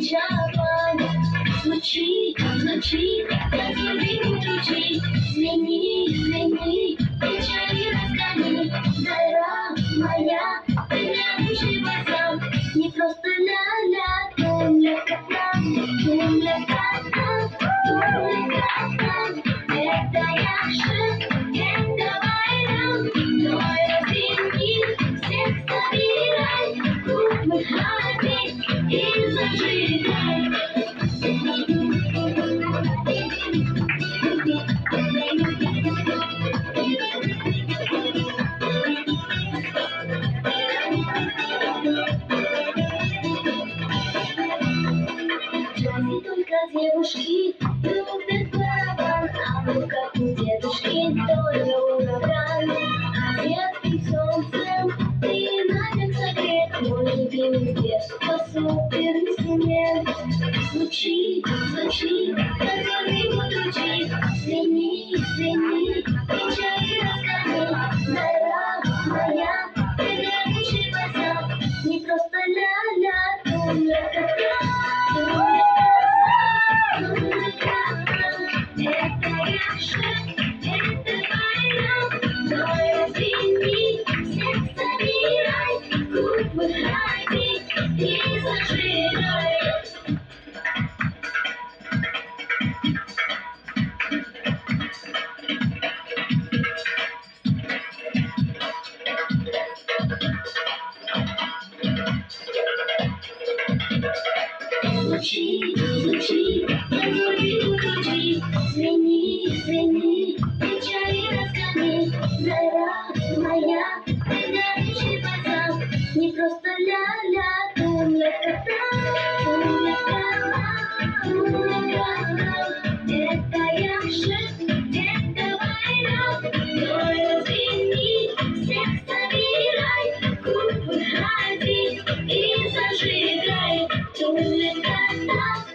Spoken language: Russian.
чапан. Звучит, звучит, позови ключи. Звени, звени, печали разгони. Зара моя, ты для души бальзам. Не просто ля-ля, тум-ля-ка-та, тум-ля-ка-та, тум-ля-ка-та. Это Яши, это Байрам. Твой разинки, всех собирай. Тут выходи и зажигай. Джази только девушки любят барабан, а мы как у дедушки тоже ураган. А ярким солнцем ты навек согрет, мой любимый с детства суперинструмент. Звучит, звучит, позови ключи. Звени, звени, печали разгони. Зара моя, ты для души бальзам. Не просто ля-ля, тум-ля-ка-та. Это Яши, это Байрам. Твой разинки, всех собирай. Клуб выходи и зажигай. Звучит, звучит, позови ключи. Звени, звени, печали разгони. Зара моя, ты для души бальзам. Не просто ля-ля, тум-ля-ка-та, тум-ля-ка-та, тум-ля-ка-та. Это Яши, это Байрам. Твой разинки, всех собирай. Клуб выходи и зажигай. Тум-ля-ка-та.